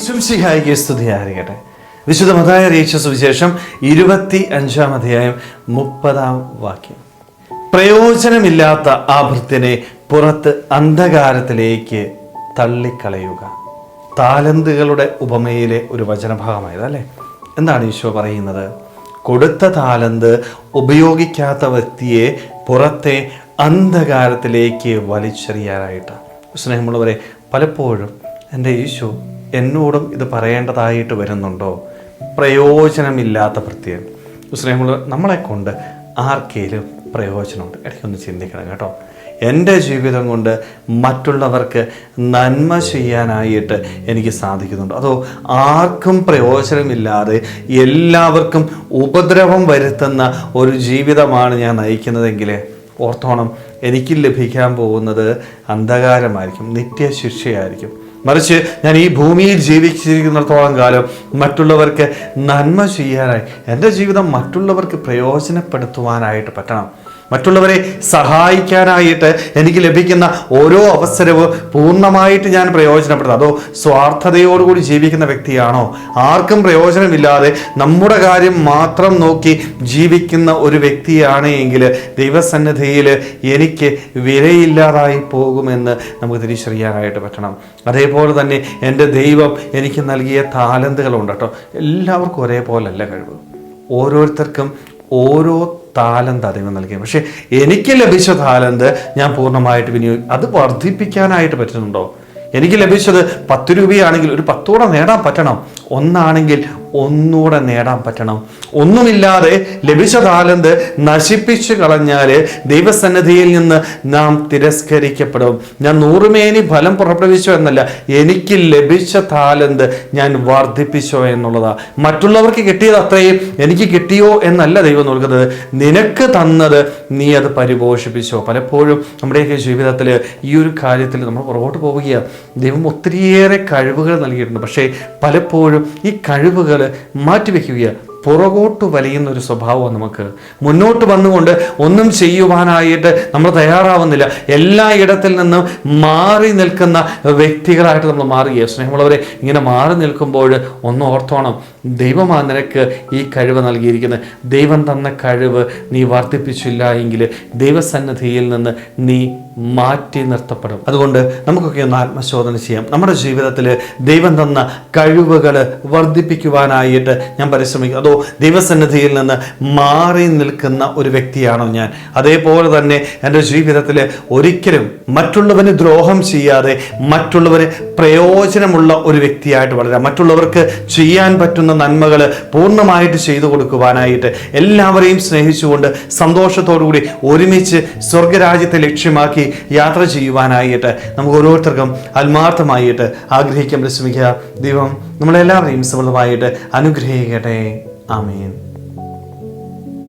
ഈശ്വംസിഹായിക്ക് സ്തുതിയായിരിക്കട്ടെ. വിശുദ്ധ മത്തായി അറിയിച്ച സുവിശേഷം 25-ാം അധ്യായം 30-ാം വാക്യം. പ്രയോജനമില്ലാത്ത ആ ഭൃത്യനെ പുറത്ത് അന്ധകാരത്തിലേക്ക് തള്ളിക്കളയുക. താലന്തുകളുടെ ഉപമയിലെ ഒരു വചനഭാഗമായത് അല്ലേ? എന്താണ് ഈശോ പറയുന്നത്? കൊടുത്ത താലന്ത് ഉപയോഗിക്കാത്ത വ്യക്തിയെ പുറത്തെ അന്ധകാരത്തിലേക്ക് വലിച്ചെറിയാനായിട്ട്. സ്നേഹമുള്ളവരെ, പലപ്പോഴും എൻ്റെ ഈശോ എന്നോടും ഇത് പറയേണ്ടതായിട്ട് വരുന്നുണ്ടോ? പ്രയോജനമില്ലാത്ത ഭൃത്യൻ. സ്നേഹമുള്ളവർ, നമ്മളെ കൊണ്ട് ആർക്കെങ്കിലും പ്രയോജനമുണ്ട്? ഇടയ്ക്കൊന്ന് ചിന്തിക്കണം കേട്ടോ. എൻ്റെ ജീവിതം കൊണ്ട് മറ്റുള്ളവർക്ക് നന്മ ചെയ്യാനായിട്ട് എനിക്ക് സാധിക്കുന്നുണ്ടോ? അതോ ആർക്കും പ്രയോജനമില്ലാതെ എല്ലാവർക്കും ഉപദ്രവം വരുത്തുന്ന ഒരു ജീവിതമാണ് ഞാൻ നയിക്കുന്നതെങ്കിൽ ഓർത്തോണം, എനിക്ക് ലഭിക്കാൻ പോകുന്നത് അന്ധകാരമായിരിക്കും, നിത്യശിക്ഷയായിരിക്കും. മറിച്ച് ഞാൻ ഈ ഭൂമിയിൽ ജീവിച്ചിരിക്കുന്നിടത്തോളം കാലം മറ്റുള്ളവർക്ക് നന്മ ചെയ്യാനായി, എൻ്റെ ജീവിതം മറ്റുള്ളവർക്ക് പ്രയോജനപ്പെടുത്തുവാനായിട്ട് പറ്റണം. മറ്റുള്ളവരെ സഹായിക്കാനായിട്ട് എനിക്ക് ലഭിക്കുന്ന ഓരോ അവസരവും പൂർണ്ണമായിട്ട് ഞാൻ പ്രയോജനപ്പെടുത്തും. അതോ സ്വാർത്ഥതയോടുകൂടി ജീവിക്കുന്ന വ്യക്തിയാണോ? ആർക്കും പ്രയോജനമില്ലാതെ നമ്മുടെ കാര്യം മാത്രം നോക്കി ജീവിക്കുന്ന ഒരു വ്യക്തിയാണ് എങ്കിൽ ദൈവസന്നിധിയിൽ എനിക്ക് വിലയില്ലാതായി പോകുമെന്ന് നമുക്ക് തിരിച്ചറിയാനായിട്ട് പറ്റണം. അതേപോലെ തന്നെ എൻ്റെ ദൈവം എനിക്ക് നൽകിയ താലന്തുകളുണ്ട് കേട്ടോ. എല്ലാവർക്കും ഒരേപോലല്ല കഴിവ്. ഓരോരുത്തർക്കും ഓരോ താലന്ത് ദൈവം നൽകിയ. പക്ഷെ എനിക്ക് ലഭിച്ച താലന്ത് ഞാൻ പൂർണ്ണമായിട്ട് അത് വർദ്ധിപ്പിക്കാനായിട്ട് പറ്റുന്നുണ്ടോ? എനിക്ക് ലഭിച്ചത് 10 രൂപയാണെങ്കിൽ ഒരു 10 കൂടെ നേടാൻ പറ്റണം. 1 ആണെങ്കിൽ 1 കൂടെ നേടാൻ പറ്റണം. ഒന്നുമില്ലാതെ ലഭിച്ച താലന്ത് നശിപ്പിച്ചു കളഞ്ഞാൽ ദൈവസന്നിധിയിൽ നിന്ന് നാം തിരസ്കരിക്കപ്പെടും. ഞാൻ 100 മേനി ഫലം പുറപ്പെടുവിച്ചോ എന്നല്ല, എനിക്ക് ലഭിച്ച താലന്ത് ഞാൻ വർദ്ധിപ്പിച്ചോ എന്നുള്ളതാ. മറ്റുള്ളവർക്ക് കിട്ടിയത് അത്രയും എനിക്ക് കിട്ടിയോ എന്നല്ല ദൈവം നോക്കുന്നത്. നിനക്ക് തന്നത് നീ അത് പരിപോഷിപ്പിച്ചോ. പലപ്പോഴും നമ്മുടെയൊക്കെ ജീവിതത്തിൽ ഈ ഒരു കാര്യത്തിൽ നമ്മൾ പുറകോട്ട് പോവുകയാണ്. ദൈവം ഒത്തിരിയേറെ കഴിവുകൾ നൽകിയിട്ടുണ്ട്. പക്ഷേ പലപ്പോഴും ഈ കഴിവുകൾ മാറ്റിവെക്കുകയാണ്. പുറകോട്ട് വലിയുന്ന ഒരു സ്വഭാവം നമുക്ക്. മുന്നോട്ട് വന്നുകൊണ്ട് ഒന്നും ചെയ്യുവാനായിട്ട് നമ്മൾ തയ്യാറാവുന്നില്ല. എല്ലായിടത്തിൽ നിന്നും മാറി നിൽക്കുന്ന വ്യക്തികളായിട്ട് നമ്മൾ മാറുകയാണ്. സ്നേഹമുള്ളവരെ, ഇങ്ങനെ മാറി നിൽക്കുമ്പോൾ ഒന്ന് ഓർത്തോണം, ദൈവമാ നിനക്ക് ഈ കഴിവ് നൽകിയിരിക്കുന്നത്. ദൈവം തന്ന കഴിവ് നീ വർദ്ധിപ്പിച്ചില്ല എങ്കിൽ ദൈവസന്നിധിയിൽ നിന്ന് നീ മാറ്റി നിർത്തപ്പെടും. അതുകൊണ്ട് നമുക്കൊക്കെ ഒന്ന് ആത്മശോധന ചെയ്യാം. നമ്മുടെ ജീവിതത്തിൽ ദൈവം തന്ന കഴിവുകൾ വർദ്ധിപ്പിക്കുവാനായിട്ട് ഞാൻ പരിശ്രമിക്കും. അതോ ദൈവസന്നിധിയിൽ നിന്ന് മാറി നിൽക്കുന്ന ഒരു വ്യക്തിയാണോ ഞാൻ? അതേപോലെ തന്നെ എൻ്റെ ജീവിതത്തിൽ ഒരിക്കലും മറ്റുള്ളവന് ദ്രോഹം ചെയ്യാതെ മറ്റുള്ളവന് പ്രയോജനമുള്ള ഒരു വ്യക്തിയായിട്ട് വളരാം. മറ്റുള്ളവർക്ക് ചെയ്യാൻ പറ്റുന്ന നന്മകൾ പൂർണ്ണമായിട്ട് ചെയ്തു കൊടുക്കുവാനായിട്ട്, എല്ലാവരെയും സ്നേഹിച്ചുകൊണ്ട് സന്തോഷത്തോടുകൂടി ഒരുമിച്ച് സ്വർഗരാജ്യത്തെ ലക്ഷ്യമാക്കി യാത്ര ചെയ്യുവാനായിട്ട് നമുക്ക് ഓരോരുത്തർക്കും ആത്മാർത്ഥമായിട്ട് ആഗ്രഹിക്കാൻ ശ്രമിക്കുക. ദൈവം നമ്മളെല്ലാവരെയും സമൃദ്ധമായിട്ട് അനുഗ്രഹിക്കട്ടെ. ആമേൻ.